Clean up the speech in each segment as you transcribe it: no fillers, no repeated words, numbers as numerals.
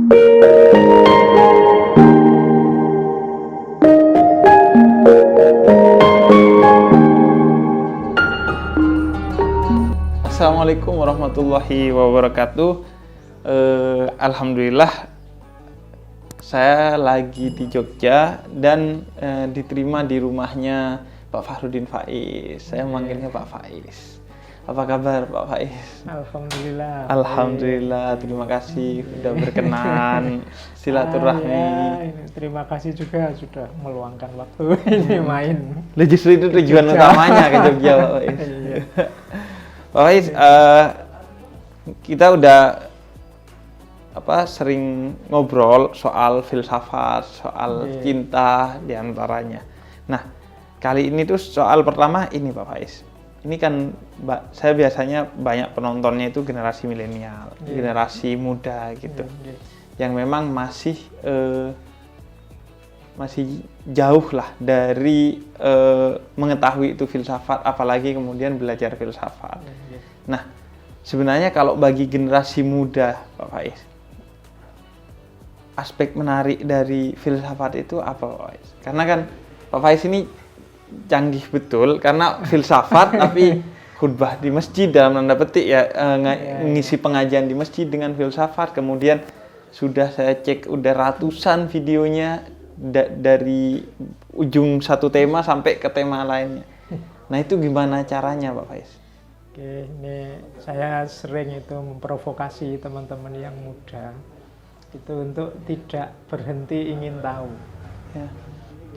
Assalamualaikum warahmatullahi wabarakatuh. Alhamdulillah saya lagi di Jogja dan diterima di rumahnya Pak Fahrudin Faiz. Saya manggilnya Pak Faiz. Apa kabar Pak Faiz? Alhamdulillah. Alhamdulillah, terima kasih sudah berkenan silaturahmi. Terima kasih juga sudah meluangkan waktu ini main. Justru itu tujuan utamanya ke Jogja Pak Faiz. Pak Faiz, kita udah sering ngobrol soal filsafat, soal cinta diantaranya. Nah, kali ini tuh soal pertama ini Pak Faiz. Ini kan saya biasanya banyak penontonnya itu generasi milenial, generasi muda gitu, yang memang masih jauh lah dari mengetahui itu filsafat, apalagi kemudian belajar filsafat. Nah, sebenarnya kalau bagi generasi muda Pak Faiz, aspek menarik dari filsafat itu apa Pak Faiz? Karena kan Pak Faiz ini canggih betul karena filsafat tapi khutbah di masjid dalam tanda petik ya, ngisi pengajian di masjid dengan filsafat. Kemudian sudah saya cek udah ratusan videonya dari ujung satu tema sampai ke tema lainnya. Nah, itu gimana caranya Pak Faiz? Oke, ini saya sering itu memprovokasi teman-teman yang muda itu untuk tidak berhenti ingin tahu. Ya.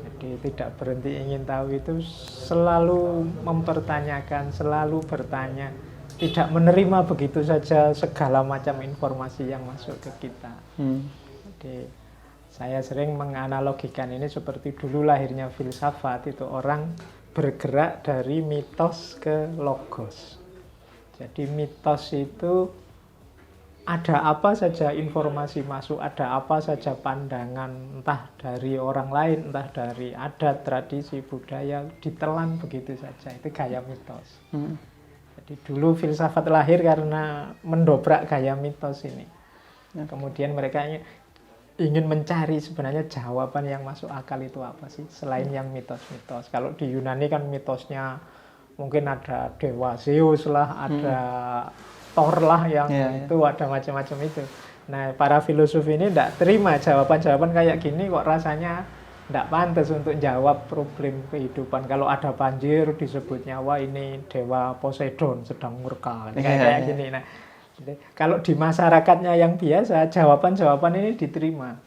Jadi tidak berhenti ingin tahu itu selalu mempertanyakan, selalu bertanya, tidak menerima begitu saja segala macam informasi yang masuk ke kita. Jadi saya sering menganalogikan ini seperti dulu lahirnya filsafat, itu orang bergerak dari mitos ke logos. Jadi mitos itu ada apa saja informasi masuk, ada apa saja pandangan, entah dari orang lain, entah dari adat, tradisi, budaya, ditelan begitu saja. Itu gaya mitos. Jadi dulu filsafat lahir karena mendobrak gaya mitos ini. Kemudian mereka ingin mencari sebenarnya jawaban yang masuk akal itu apa sih, selain yang mitos-mitos. Kalau di Yunani kan mitosnya mungkin ada dewa Zeus lah, ada Thor lah yang itu ada macam-macam itu. Nah, para filosof ini tidak terima jawaban-jawaban kayak gini, kok rasanya tidak pantas untuk jawab problem kehidupan. Kalau ada banjir disebutnya wah ini dewa Poseidon sedang murka, kayak gini. Nah, jadi, kalau di masyarakatnya yang biasa jawaban-jawaban ini diterima.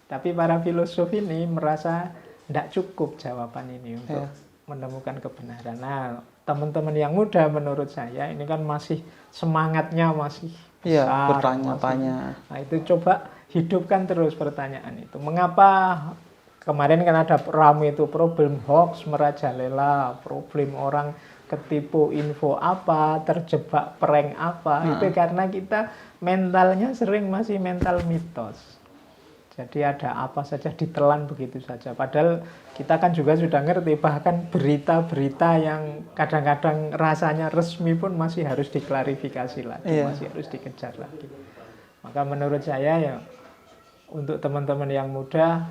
Tapi para filosof ini merasa tidak cukup jawaban ini untuk menemukan kebenaran. Nah, teman-teman yang muda menurut saya ini kan masih semangatnya masih besar, bertanya-tanya. Nah, itu coba hidupkan terus pertanyaan itu. Mengapa kemarin kan ada ramai itu problem hoax merajalela, problem orang ketipu info apa, terjebak prank apa. Itu karena kita mentalnya sering masih mental mitos. Jadi ada apa saja ditelan begitu saja. Padahal kita kan juga sudah ngerti, bahkan berita-berita yang kadang-kadang rasanya resmi pun masih harus diklarifikasi lagi, masih harus dikejar lagi. Maka menurut saya ya, untuk teman-teman yang muda,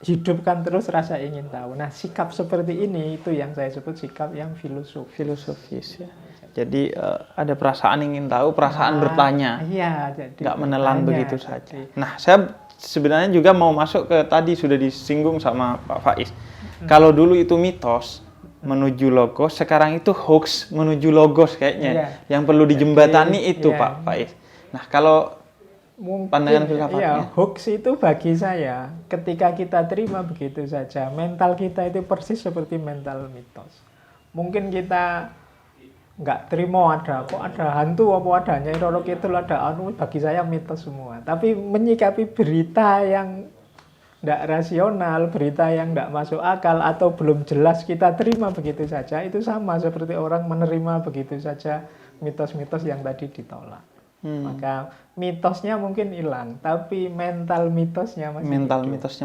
hidupkan terus rasa ingin tahu. Nah, sikap seperti ini itu yang saya sebut sikap yang filosofis ya. Jadi ada perasaan ingin tahu, perasaan bertanya. Iya, jadi nggak menelan begitu saja. Nah, saya sebenarnya juga mau masuk ke tadi sudah disinggung sama Pak Faiz. Kalau dulu itu mitos menuju logos, sekarang itu hoax menuju logos kayaknya. Yang perlu dijembatani itu Pak Faiz. Nah, kalau mungkin, pandangan filsafatnya. Hoax itu bagi saya ketika kita terima begitu saja, mental kita itu persis seperti mental mitos. Mungkin kita nggak terima ada hantu apa ada Nyai Roro Kidul ada bagi saya mitos semua. Tapi menyikapi berita yang nggak rasional, berita yang nggak masuk akal atau belum jelas kita terima begitu saja, itu sama seperti orang menerima begitu saja mitos-mitos yang tadi ditolak. Maka mitosnya mungkin hilang, tapi mental mitosnya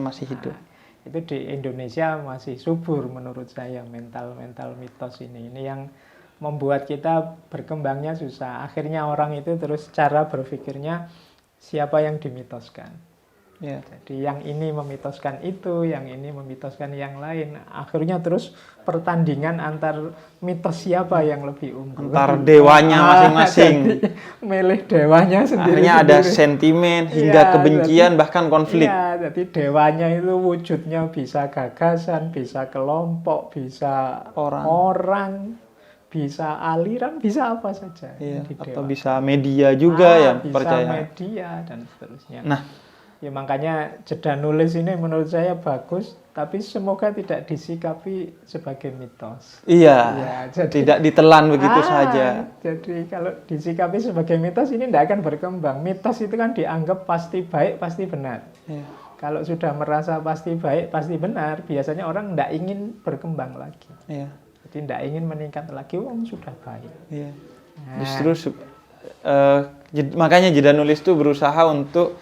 masih hidup. Itu di Indonesia masih subur menurut saya mental mitos ini yang membuat kita berkembangnya susah. Akhirnya orang itu terus cara berpikirnya siapa yang dimitoskan. Ya. Jadi yang ini memitoskan itu, yang ini memitoskan yang lain. Akhirnya terus pertandingan antar mitos siapa yang lebih unggul. Antar dewanya masing-masing. Jadi milih dewanya sendiri. Akhirnya ada sentimen hingga Iya, kebencian jadi- bahkan konflik. Iya, jadi dewanya itu wujudnya bisa gagasan, bisa kelompok, bisa orang, bisa aliran, bisa apa saja. Iya, di atau dewa. bisa media juga yang bisa percaya. media dan seterusnya. Nah, Ya makanya jeda nulis ini menurut saya bagus, tapi semoga tidak disikapi sebagai mitos. iya, Ya, jadi- tidak ditelan begitu saja. Jadi kalau disikapi sebagai mitos ini tidak akan berkembang. Mitos itu kan dianggap pasti baik, pasti benar. Iya. Kalau sudah merasa pasti baik, pasti benar, biasanya orang tidak ingin berkembang lagi. Iya. Jadi tidak ingin meningkat lagi, sudah baik. Iya. Nah, Justru makanya jeda nulis itu berusaha untuk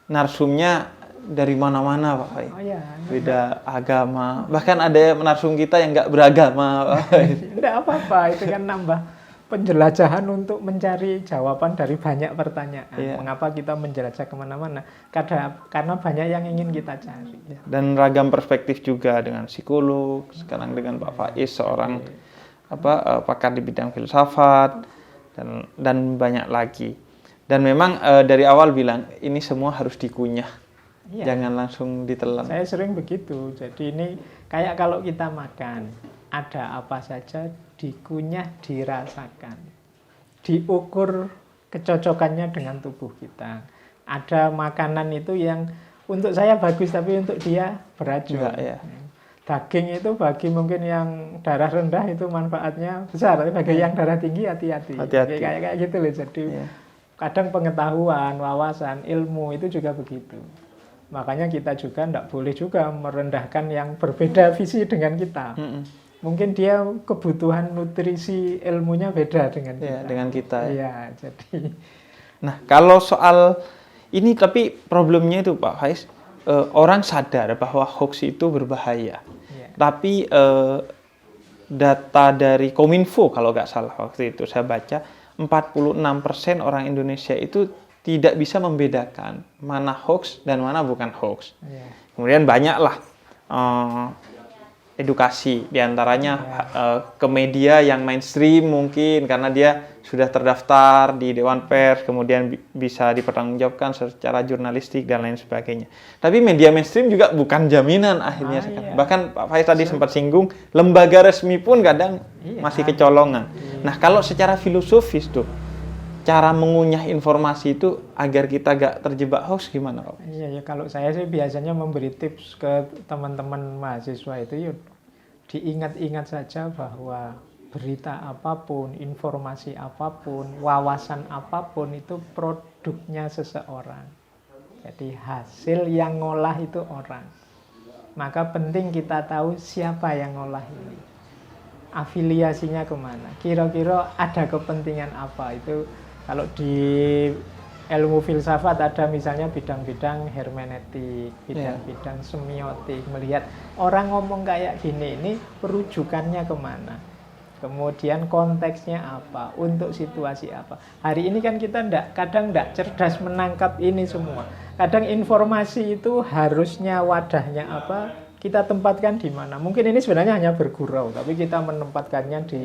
narsumnya dari mana-mana, Pak Fai. oh ya, Beda agama, bahkan ada narsum kita yang nggak beragama, Pak Fai. tidak apa-apa, itu kan nambah penjelajahan untuk mencari jawaban dari banyak pertanyaan. Iya. Mengapa kita menjelajah kemana-mana? Karena banyak yang ingin kita cari. Dan ragam perspektif juga dengan psikolog, sekarang dengan Pak Faiz seorang pakar di bidang filsafat dan banyak lagi. Dan memang dari awal bilang ini semua harus dikunyah, Iya. jangan langsung ditelan. Saya sering begitu. Jadi ini kayak kalau kita makan, ada apa saja dikunyah, dirasakan, diukur kecocokannya dengan tubuh kita. Ada makanan itu yang untuk saya bagus tapi untuk dia beracun. Enggak, ya. Daging itu bagi mungkin yang darah rendah itu manfaatnya besar, tapi bagi yang darah tinggi hati-hati. Hati-hati. Kayak gitu loh. Jadi Iya. kadang pengetahuan, wawasan, ilmu itu juga begitu. Makanya kita juga tidak boleh juga merendahkan yang berbeda visi dengan kita. Mungkin dia kebutuhan nutrisi ilmunya beda dengan kita. Ya, dengan kita. Iya, jadi Nah, kalau soal ini tapi problemnya itu Pak Faiz, orang sadar bahwa hoax itu berbahaya. Iya. Tapi data dari Kominfo kalau nggak salah waktu itu saya baca 46% orang Indonesia itu tidak bisa membedakan mana hoax dan mana bukan hoax. Iya. Kemudian banyaklah edukasi diantaranya ke media yang mainstream mungkin karena dia sudah terdaftar di Dewan Pers, kemudian bisa dipertanggungjawabkan secara jurnalistik dan lain sebagainya. Tapi media mainstream juga bukan jaminan akhirnya sekarang. Iya. Bahkan Pak Faiz tadi sempat singgung, lembaga resmi pun kadang Iya. masih kecolongan. Nah, kalau secara filosofis tuh, cara mengunyah informasi itu agar kita gak terjebak hoax gimana, Pak? Iya, ya kalau saya sih biasanya memberi tips ke teman-teman mahasiswa itu, yuk diingat-ingat saja bahwa berita apapun, informasi apapun, wawasan apapun itu produknya seseorang. Jadi hasil yang ngolah itu orang. Maka penting kita tahu siapa yang ngolah ini. Afiliasinya kemana. Kira-kira ada kepentingan apa. Itu kalau di ilmu filsafat ada misalnya bidang-bidang hermeneutik, bidang-bidang semiotik. Melihat orang ngomong kayak gini, ini perujukannya kemana. Kemudian konteksnya apa, untuk situasi apa. Hari ini kan kita kadang tidak cerdas menangkap ini semua. Kadang informasi itu harusnya wadahnya apa, kita tempatkan di mana. Mungkin ini sebenarnya hanya bergurau, tapi kita menempatkannya di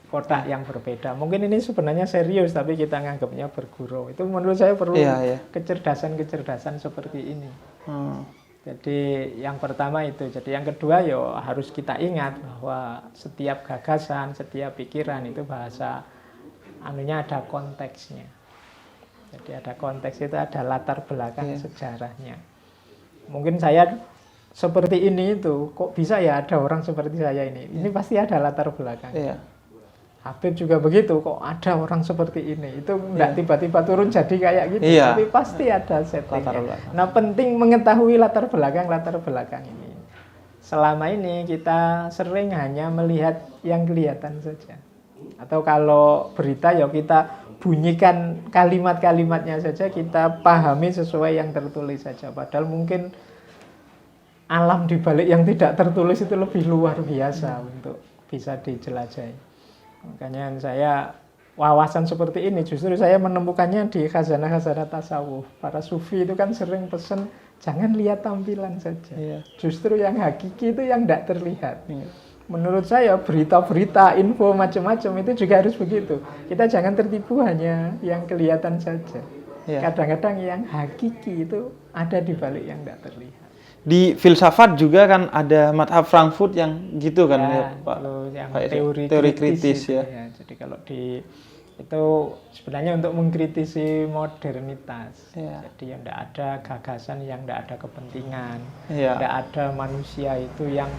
kotak yang berbeda. Mungkin ini sebenarnya serius, tapi kita nganggapnya bergurau. Itu menurut saya perlu kecerdasan-kecerdasan seperti ini. Jadi yang pertama itu. Jadi yang kedua harus kita ingat bahwa setiap gagasan, setiap pikiran itu bahasa ada konteksnya. Jadi ada konteks itu, ada latar belakang sejarahnya. Mungkin saya seperti ini itu, kok bisa ya ada orang seperti saya ini? Ini pasti ada latar belakangnya. Habib juga begitu, kok ada orang seperti ini. Itu enggak tiba-tiba turun jadi kayak gitu, tapi pasti ada settingnya. Nah, penting mengetahui latar belakang ini. Selama ini kita sering hanya melihat yang kelihatan saja. Atau kalau berita kita bunyikan kalimat-kalimatnya saja, kita pahami sesuai yang tertulis saja. Padahal mungkin alam di balik yang tidak tertulis itu lebih luar biasa untuk bisa dijelajahi. Makanya saya wawasan seperti ini justru saya menemukannya di khazanah-khazanah tasawuf. Para sufi itu kan sering pesen jangan lihat tampilan saja. Iya. Justru yang hakiki itu yang tidak terlihat. Iya. Menurut saya berita-berita, info macam-macam itu juga harus begitu. Kita jangan tertipu hanya yang kelihatan saja. Iya. Kadang-kadang yang hakiki itu ada di balik yang tidak terlihat. Di filsafat juga kan ada madhab Frankfurt yang gitu kan ya, Pak. Kalau yang Pak Edi? teori, Teori kritis kritis itu, ya. Jadi kalau di itu sebenarnya untuk mengkritisi modernitas. Iya. Jadi yang tidak ada gagasan, yang tidak ada kepentingan, Iya. tidak ada manusia itu yang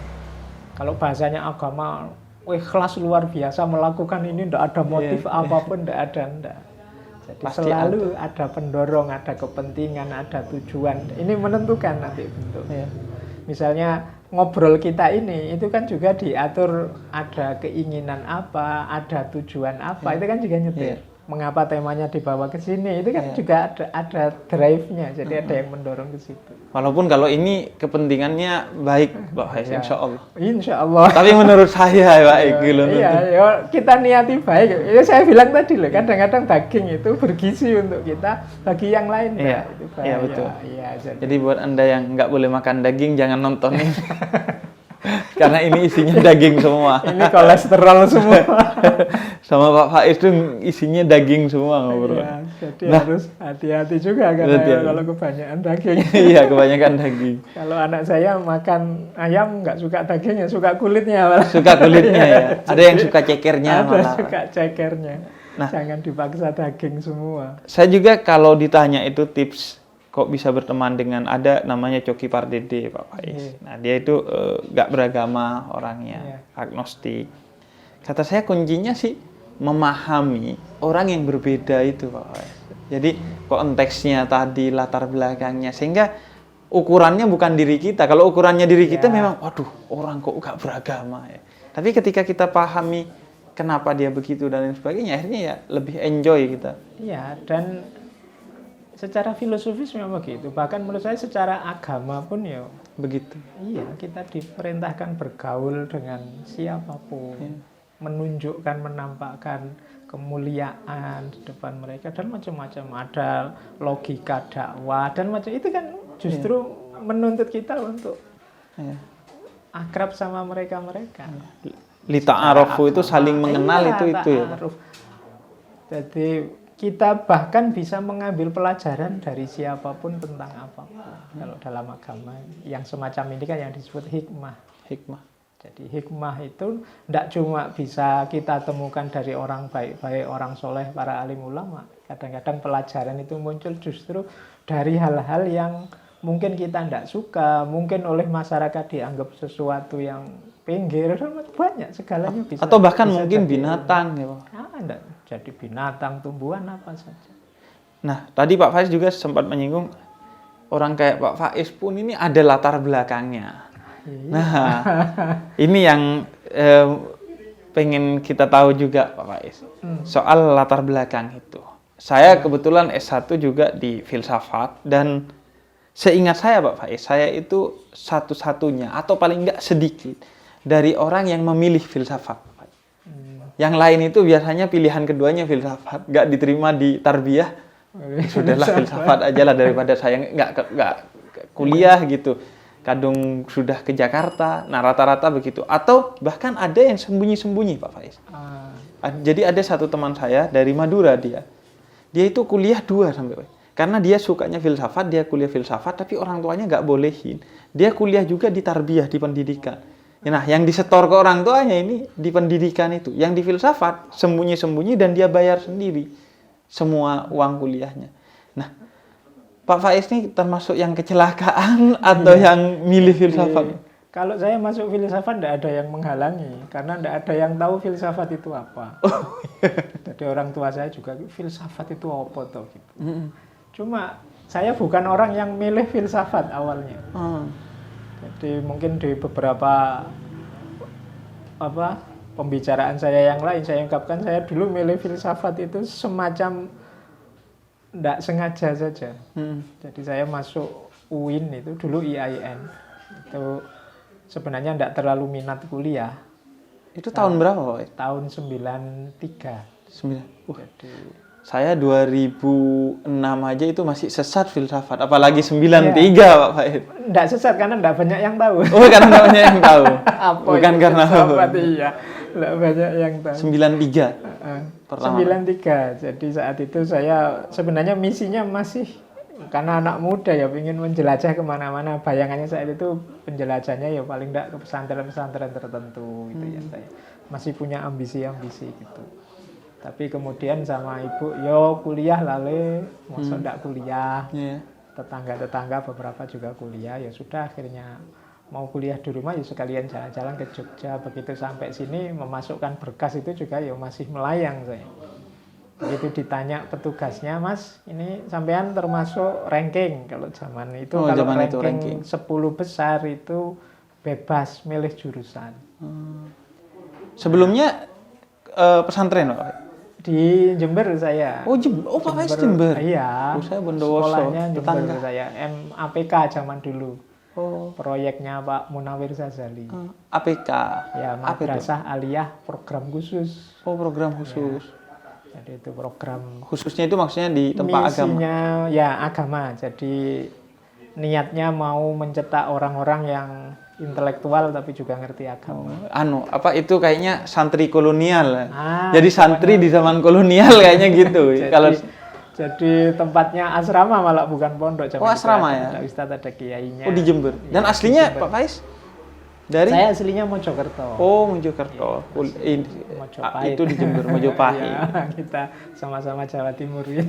kalau bahasanya agama, ikhlas luar biasa melakukan ini, tidak ada motif Iya. apapun, tidak ada, enggak. Jadi Pasti selalu ada pendorong, ada kepentingan, ada tujuan. Ini menentukan nanti bentuknya. Iya. Misalnya ngobrol kita ini, itu kan juga diatur ada keinginan apa, ada tujuan apa, itu kan juga nyetir. Mengapa temanya dibawa ke sini, itu kan juga ada drive-nya, jadi ada yang mendorong ke situ. Walaupun kalau ini kepentingannya baik, Pak Faiz, insya Allah. Insya Allah. Tapi menurut saya baik gitu. Iya, ya, kita niati baik. Ya, saya bilang tadi loh, kadang-kadang daging itu bergizi untuk kita, bagi yang lain Iya, itu iya betul. Iya, Jadi buat Anda yang nggak boleh makan daging, jangan nonton ini. Karena ini isinya daging semua. ini kolesterol semua. Sama Pak Faiz itu isinya daging semua ngobrol. Iya, jadi harus hati-hati juga karena kalau kebanyakan daging. Iya, kebanyakan daging. Kalau anak saya makan ayam nggak suka dagingnya, suka kulitnya malah. Suka kulitnya ya. Ada yang suka cekernya Ada malah. suka cekernya. Nah. Jangan dipaksa daging semua. Saya juga kalau ditanya itu tips kok bisa berteman dengan ada namanya Coki Pardede, Pak Faiz. Nah, dia itu nggak beragama orangnya, agnostik. Kata saya kuncinya sih memahami orang yang berbeda itu, Pak Faiz. Jadi konteksnya tadi, latar belakangnya, sehingga ukurannya bukan diri kita. Kalau ukurannya diri kita memang, waduh, orang kok nggak beragama ya. Tapi ketika kita pahami kenapa dia begitu dan lain sebagainya, akhirnya ya lebih enjoy kita. Iya, dan secara filosofis memang begitu. Bahkan menurut saya secara agama pun ya Begitu. iya, kita diperintahkan bergaul dengan siapapun, menunjukkan, menampakkan kemuliaan di depan mereka dan macam-macam. Ada logika dakwah dan macam itu kan justru menuntut kita untuk akrab sama mereka-mereka. Lita Arofu itu saling mengenal itu ya. Ta'aruf. Jadi kita bahkan bisa mengambil pelajaran dari siapapun tentang apapun. Kalau dalam agama yang semacam ini kan yang disebut hikmah. Hikmah. Jadi hikmah itu tidak cuma bisa kita temukan dari orang baik-baik, orang soleh, para alim ulama. Kadang-kadang pelajaran itu muncul justru dari hal-hal yang mungkin kita tidak suka, mungkin oleh masyarakat dianggap sesuatu yang pinggir, banyak segalanya bisa. Atau bahkan bisa mungkin jadi binatang ya, Pak. enggak, jadi binatang, tumbuhan apa saja. Nah, tadi Pak Faiz juga sempat menyinggung orang kayak Pak Faiz pun ini ada latar belakangnya. Nah, ini yang pengen kita tahu juga Pak Faiz. Soal latar belakang itu. Saya kebetulan S1 juga di filsafat dan seingat saya Pak Faiz, saya itu satu-satunya atau paling enggak sedikit dari orang yang memilih filsafat. Yang lain itu biasanya pilihan keduanya filsafat, nggak diterima di tarbiyah, sudahlah filsafat aja lah daripada saya nggak kuliah gitu. Kadung sudah ke Jakarta, nah rata-rata begitu. Atau bahkan ada yang sembunyi-sembunyi Pak Faiz. Jadi ada satu teman saya dari Madura dia itu kuliah 2 sampai karena dia sukanya filsafat, dia kuliah filsafat, tapi orang tuanya nggak bolehin. Dia kuliah juga di tarbiyah, di pendidikan. Nah, yang disetor ke orang tuanya ini di pendidikan itu. Yang di filsafat, sembunyi-sembunyi dan dia bayar sendiri semua uang kuliahnya. Nah, Pak Faiz ini termasuk yang kecelakaan atau yang milih filsafat? Kalau saya masuk filsafat tidak ada yang menghalangi. Karena tidak ada yang tahu filsafat itu apa. Jadi orang tua saya juga, filsafat itu apa toh? Gitu. Cuma saya bukan orang yang milih filsafat awalnya. Jadi mungkin di beberapa pembicaraan saya yang lain saya ungkapkan saya dulu milih filsafat itu semacam tidak sengaja saja. Jadi saya masuk UIN itu dulu IAIN itu sebenarnya tidak terlalu minat kuliah. Itu tahun berapa Pak? Tahun 93. Jadi Saya 2006 aja itu masih sesat filsafat, apalagi 93 Pak Faiz. enggak sesat karena enggak banyak yang tahu. Oh, karena nggak banyak yang tahu. Apa Bukan itu karena filsafat, iya. Enggak banyak yang tahu. 93. Pertama. 93. Jadi saat itu saya sebenarnya misinya masih karena anak muda ya ingin menjelajah kemana-mana. Bayangannya saat itu penjelajahnya ya paling enggak ke pesantren-pesantren tertentu gitu ya. Saya masih punya ambisi-ambisi gitu. Tapi kemudian sama ibu, yo kuliah lale, maksud enggak kuliah. Iya. Tetangga-tetangga beberapa juga kuliah, ya sudah akhirnya mau kuliah di rumah ya sekalian jalan-jalan ke Jogja. Begitu sampai sini memasukkan berkas itu juga ya masih melayang saya. Begitu ditanya petugasnya, Mas, ini sampean termasuk ranking kalau zaman itu. Kalau zaman itu ranking 10 besar itu bebas milih jurusan. Sebelumnya pesantren Pak. Di Jember saya. Pak Faiz Jember. Iya. Saya Bondowoso. Sekolahnya Jember tetangga. saya. MAPK zaman dulu. Proyeknya Pak Munawir Sazali. APK. Ya, Madrasah Aliyah Program Khusus. Program khusus. Ya. Jadi itu program Khususnya itu maksudnya di tempat agama. misinya ya agama. Jadi niatnya mau mencetak orang-orang yang intelektual tapi juga ngerti agama. Itu kayaknya santri kolonial. Jadi santri di zaman kolonial kayaknya gitu. Jadi tempatnya asrama malah bukan pondok. Asrama ya. Ada ustadz, ada kiainya. Di Jember. Dan Ya, aslinya di Jember. Pak Faiz dari? Saya aslinya Mojokerto. Mojokerto. Mojopahit. Itu di Jember, Mojopahit. Ya, kita sama-sama Jawa Timur ya.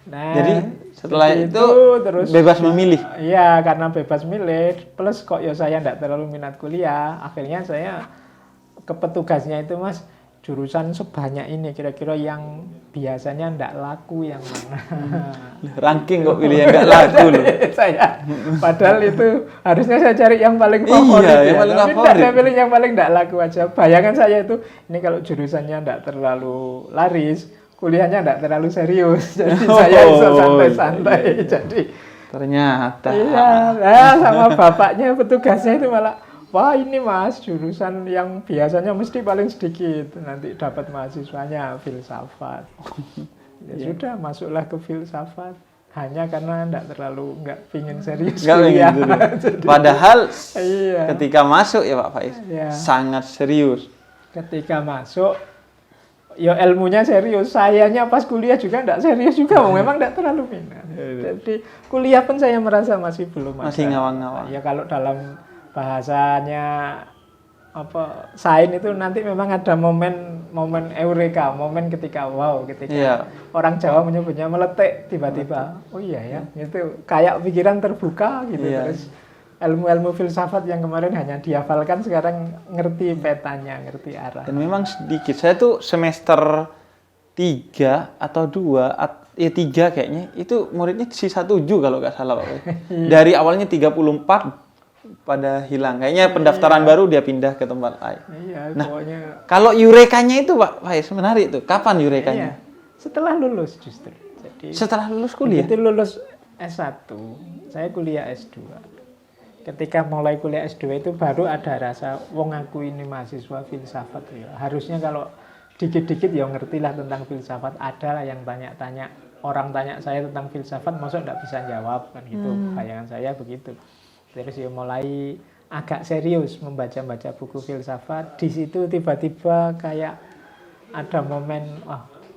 Nah, jadi setelah itu terus bebas memilih. Iya, karena bebas milih, plus kok ya saya enggak terlalu minat kuliah, akhirnya saya ke petugasnya itu, Mas, jurusan sebanyak ini kira-kira yang biasanya enggak laku yang mana. Ranking kok pilih yang enggak laku loh. Saya padahal itu harusnya saya cari yang paling favorit. Iya, ya. yang paling Tapi favorit. saya pilih yang paling enggak laku aja. Bayangan saya itu ini kalau jurusannya enggak terlalu laris, kuliahnya enggak terlalu serius. Jadi saya bisa santai-santai. Jadi ternyata. Iya, sama bapaknya petugasnya itu malah, wah ini Mas jurusan yang biasanya mesti paling sedikit, nanti dapat mahasiswanya filsafat. Ya sudah, masuklah ke filsafat hanya karena enggak pingin serius kuliah. Padahal iya. ketika masuk ya Pak Faiz, sangat serius. Ketika masuk, ya ilmunya serius. Sayanya pas kuliah juga enggak serius juga, memang enggak terlalu minat. Jadi kuliah pun saya merasa masih belum ada. Masih ngawang-ngawang. Ya kalau dalam bahasanya sains itu nanti memang ada momen eureka, momen ketika orang Jawa menyebutnya meletik tiba-tiba. Oh iya ya, itu kayak pikiran terbuka gitu. Terus ilmu-ilmu filsafat yang kemarin hanya dihafalkan sekarang ngerti petanya, ngerti arah. Dan memang sedikit. Saya tuh semester 3 atau 2, 3 kayaknya, itu muridnya sisa 7 kalau nggak salah Pak. Dari awalnya 34 pada hilang. Kayaknya pendaftaran baru dia pindah ke tempat lain. Iya, nah, pokoknya kalau yurekanya itu Pak Faiz menarik tuh. Kapan yurekanya? Setelah lulus justru. Jadi setelah lulus kuliah. Itu lulus S1, saya kuliah S2. Ketika mulai kuliah S2 itu baru ada rasa, wong aku ini mahasiswa filsafat ya. Harusnya kalau dikit-dikit ya ngertilah tentang filsafat. Ada lah yang tanya-tanya, orang tanya saya tentang filsafat, maksudnya enggak bisa jawab kan gitu. Bayangan saya begitu. Terus ya mulai agak serius membaca-baca buku filsafat. Di situ tiba-tiba kayak ada momen,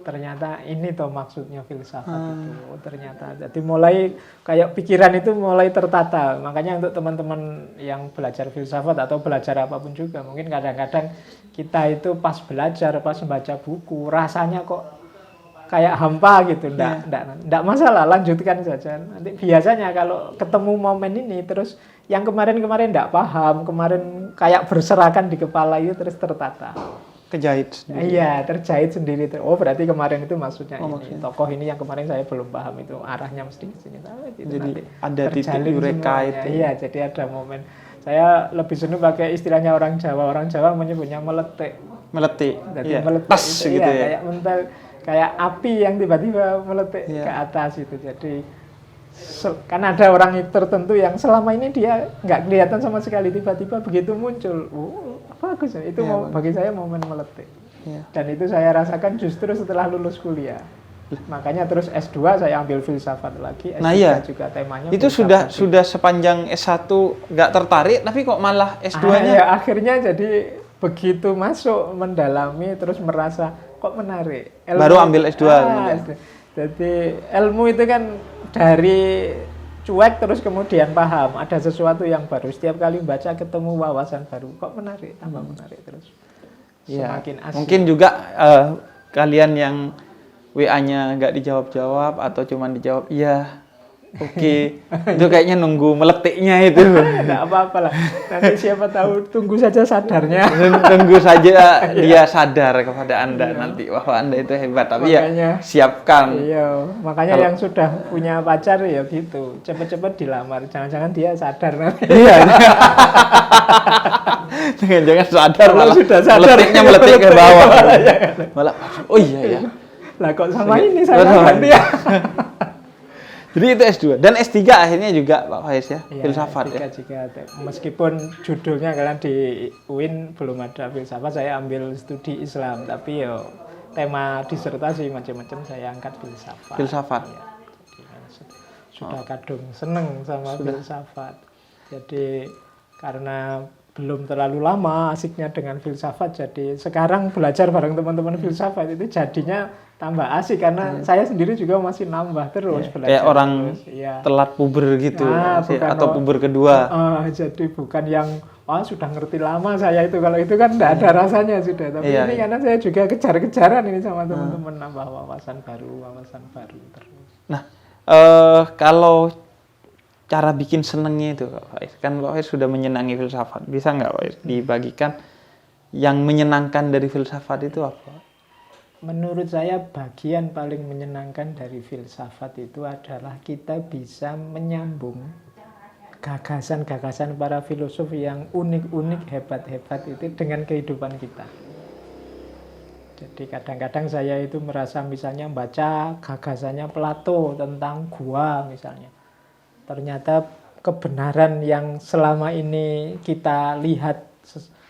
ternyata ini toh maksudnya filsafat itu. Ternyata. Jadi mulai kayak pikiran itu mulai tertata. Makanya untuk teman-teman yang belajar filsafat atau belajar apapun juga, mungkin kadang-kadang kita itu pas belajar, pas membaca buku, rasanya kok kayak hampa gitu, enggak masalah, lanjutkan saja. Nanti biasanya kalau ketemu momen ini terus yang kemarin-kemarin enggak paham, kemarin kayak berserakan di kepala itu terus tertata. Kejahit sendiri. Iya, terjahit sendiri. Oh, berarti kemarin itu maksudnya ini. Tokoh ini yang kemarin saya belum paham itu arahnya mesti ke sini. Jadi ada titik eureka itu. Iya, jadi ada momen. Saya lebih senang pakai istilahnya orang Jawa. Orang Jawa menyebutnya meletik. Meletik. Jadi meletik pas itu, gitu ya. Kayak mental, kayak api yang tiba-tiba meletik ke atas itu. Jadi kan ada orang tertentu yang selama ini dia nggak kelihatan sama sekali, tiba-tiba begitu muncul, bagus itu bagi saya momen meletik. Iya. Dan itu saya rasakan justru setelah lulus kuliah. Makanya terus S2 saya ambil filsafat lagi, S3 Nah, iya. juga temanya Itu filsafat. sudah sepanjang S1 nggak tertarik, tapi kok malah S2-nya? Ya, akhirnya jadi begitu masuk mendalami terus merasa kok menarik. Baru ambil S2 kemudian. Jadi ilmu itu kan dari cuek terus kemudian paham, ada sesuatu yang baru. Setiap kali baca ketemu wawasan baru, kok menarik, tambah menarik terus. Ya, Semakin asik. mungkin juga kalian yang WA-nya nggak dijawab-jawab atau cuman dijawab iya, oke, itu kayaknya nunggu meletiknya itu. Nggak apa-apa lah. Nanti siapa tahu, tunggu saja sadarnya. Tunggu saja dia sadar kepada Anda nanti bahwa Anda itu hebat. Tapi Makanya, ya siapkan. Iya, makanya yang sudah punya pacar ya gitu, cepet-cepet dilamar. Jangan-jangan dia sadar nanti. Iya. Jangan-jangan sadar Kalau malah sudah sadar, meletik ke bawah. Malah, oh iya ya. Lah kok sama ini saya ganti ya. Jadi itu S2 dan S3 akhirnya juga Pak Faiz ya, filsafat ya. Juga, meskipun judulnya kalian di UIN belum ada filsafat, saya ambil studi Islam, tapi yo tema disertasi macam-macam saya angkat filsafat. Filsafat. Ya, jadi, sudah kadung seneng sama filsafat. Jadi karena belum terlalu lama asiknya dengan filsafat, jadi sekarang belajar bareng teman-teman filsafat itu jadinya tambah asik karena saya sendiri juga masih nambah terus belajar. Kayak orang terus, ya. telat puber gitu atau bukan, puber kedua. Jadi bukan yang sudah ngerti lama saya itu, kalau itu kan tidak ada rasanya sudah. Tapi ini karena saya juga kejar-kejaran ini sama teman-teman nambah wawasan baru terus. Nah, kalau cara bikin senengnya itu Pak Faiz, kan Pak Faiz sudah menyenangi filsafat, bisa nggak Pak Faiz dibagikan yang menyenangkan dari filsafat itu apa? Menurut saya bagian paling menyenangkan dari filsafat itu adalah kita bisa menyambung gagasan-gagasan para filosof yang unik-unik, hebat-hebat itu dengan kehidupan kita. Jadi kadang-kadang saya itu merasa misalnya baca gagasannya Plato tentang gua misalnya. Ternyata kebenaran yang selama ini kita lihat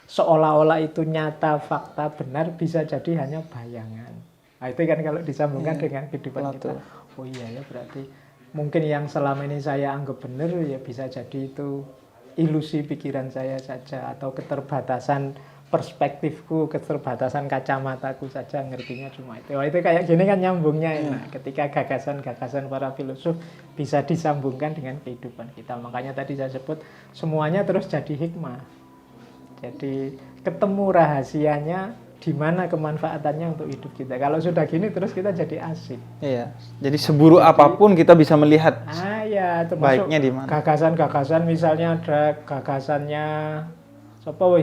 seolah-olah itu nyata, fakta, benar, bisa jadi hanya bayangan. Nah, itu kan kalau disambungkan dengan kehidupan kita. Oh iya ya, berarti mungkin yang selama ini saya anggap benar ya bisa jadi itu ilusi pikiran saya saja, atau keterbatasan perspektifku, keterbatasan kacamataku saja, ngertinya cuma itu. Oh, itu kayak gini kan nyambungnya. Nah, ketika gagasan-gagasan para filosof bisa disambungkan dengan kehidupan kita. Makanya tadi saya sebut semuanya terus jadi hikmah. Jadi ketemu rahasianya di mana kemanfaatannya untuk hidup kita. Kalau sudah gini terus kita jadi asik. Iya. Jadi seburuk apapun kita bisa melihat ya, termasuk baiknya di mana. Gagasan-gagasan, misalnya ada gagasannya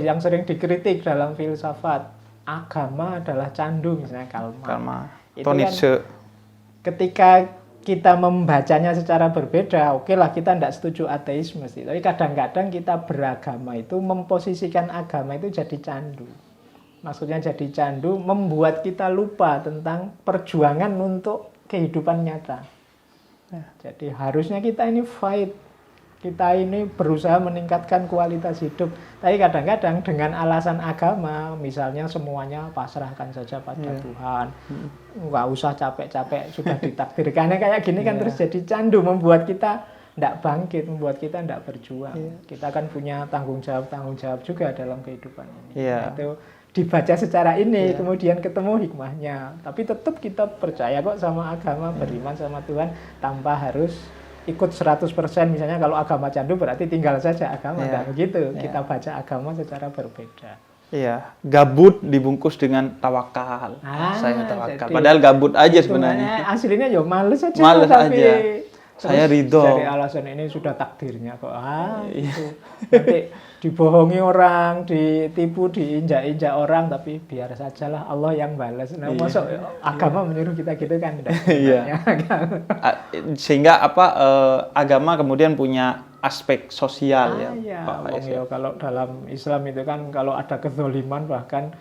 yang sering dikritik dalam filsafat, agama adalah candu misalnya Karma. Atau Nietzsche. Ketika kita membacanya secara berbeda, oke lah kita tidak setuju ateisme sih. Tapi kadang-kadang kita beragama itu memposisikan agama itu jadi candu. Maksudnya jadi candu membuat kita lupa tentang perjuangan untuk kehidupan nyata. Jadi harusnya kita ini fight. Kita ini berusaha meningkatkan kualitas hidup. Tapi kadang-kadang dengan alasan agama, misalnya semuanya pasrahkan saja pada Tuhan. Nggak usah capek-capek, sudah ditakdirkannya kayak gini kan terus jadi candu, membuat kita tidak bangkit, membuat kita tidak berjuang. Kita kan punya tanggung jawab juga dalam kehidupan ini. Nah, itu dibaca secara ini, kemudian ketemu hikmahnya. Tapi tetap kita percaya kok sama agama, beriman sama Tuhan, tanpa harus ikut 100%. Misalnya kalau agama candu berarti tinggal saja agama. Tidak begitu, kita baca agama secara berbeda. Iya, gabut dibungkus dengan tawakal. Saya tawakal. Padahal gabut aja sebenarnya. Aslinya ya males aja. Males tapi aja. Saya ridho. Dari alasan ini sudah takdirnya kok. Itu. Nanti dibohongi orang, ditipu, diinjak-injak orang, tapi biar sajalah Allah yang balas. Nah, masuk agama menyuruh kita gitu kan? Iya. Sehingga agama kemudian punya aspek sosial kalau dalam Islam itu kan kalau ada kezoliman bahkan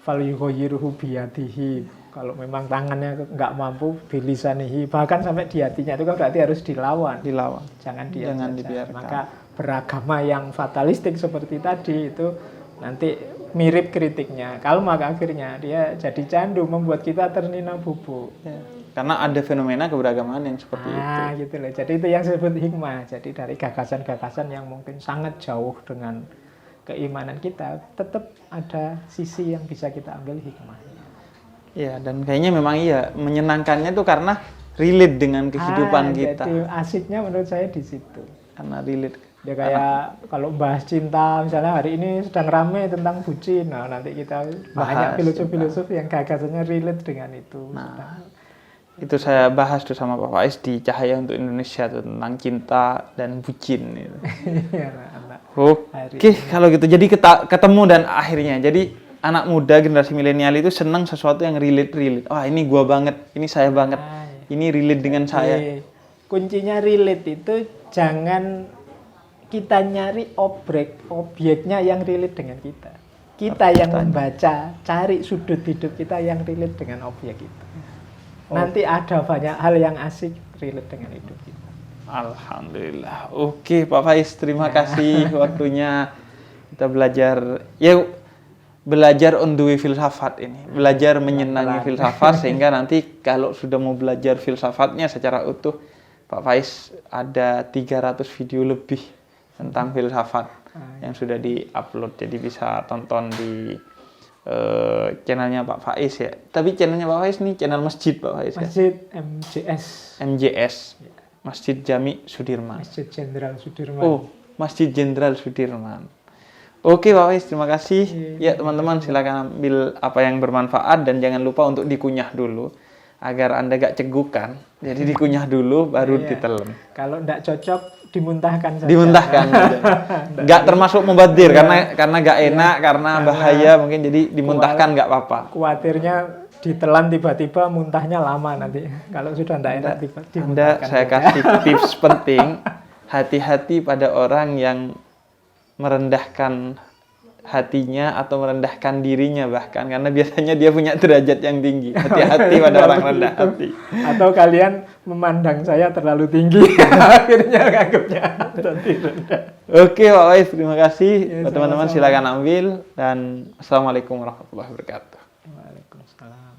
falyughayyirhu biyadihi. Kalau memang tangannya nggak mampu, bilisanihi, bahkan sampai di hatinya itu kan berarti harus dilawan. Jangan dibiarkan. Maka beragama yang fatalistik seperti tadi itu nanti mirip kritiknya. Kalau maka akhirnya dia jadi candu, membuat kita ternina bubuk. Ya. Karena ada fenomena keberagaman yang seperti itu. Gitu loh. Jadi itu yang disebut hikmah. Jadi dari gagasan-gagasan yang mungkin sangat jauh dengan keimanan kita, tetap ada sisi yang bisa kita ambil hikmahnya. Iya, dan kayaknya memang iya menyenangkannya tuh karena relate dengan kehidupan kita. Jadi asiknya menurut saya di situ. Karena relate. Ya kayak kalau bahas cinta, misalnya hari ini sedang rame tentang bucin, nah nanti kita banyak filosof-filosof yang gagasannya relate dengan itu. Nah, itu saya bahas tuh sama Pak Faiz di Cahaya untuk Indonesia tuh, tentang cinta dan bucin gitu. Oke, kalau gitu jadi ketemu dan akhirnya jadi anak muda generasi milenial itu senang sesuatu yang relate. Wah, ini gua banget, ini saya banget. Ini relate dengan saya. Kuncinya relate itu jangan kita nyari objeknya yang relate dengan kita. Kita yang membaca, cari sudut hidup kita yang relate dengan objek itu. Nanti ada banyak hal yang asik relate dengan hidup kita. Alhamdulillah. Oke, Pak Faiz, terima kasih waktunya. Kita belajar on the way filsafat ini. Belajar menyenangi filsafat sehingga nanti kalau sudah mau belajar filsafatnya secara utuh, Pak Faiz ada 300 video lebih tentang filsafat yang sudah di-upload. Jadi bisa tonton di channelnya Pak Faiz ya. Tapi channelnya Pak Faiz nih channel masjid Pak Faiz ya. Masjid MJS. Masjid Jami Sudirman. Masjid Jenderal Sudirman. Oh, Masjid Jenderal Sudirman. Oke Pak Faiz, terima kasih. Ya teman-teman, silakan ambil apa yang bermanfaat dan jangan lupa untuk dikunyah dulu agar Anda gak cegukan. Jadi dikunyah dulu baru ditelan. Kalau enggak cocok dimuntahkan saja. Dimuntahkan. Nggak termasuk mubazir karena gak enak, karena bahaya mungkin, jadi dimuntahkan nggak apa-apa. Kuatirnya ditelan tiba-tiba muntahnya lama nanti. Kalau sudah enggak enak dimuntahkan. Saya kasih tips penting, hati-hati pada orang yang merendahkan hatinya atau merendahkan dirinya bahkan, karena biasanya dia punya derajat yang tinggi. Hati-hati pada orang rendah hati. Atau kalian memandang saya terlalu tinggi, akhirnya anggapnya rendah. Oke Pak Faiz, terima kasih. Teman-teman silakan ambil dan assalamualaikum warahmatullahi wabarakatuh. Waalaikumsalam.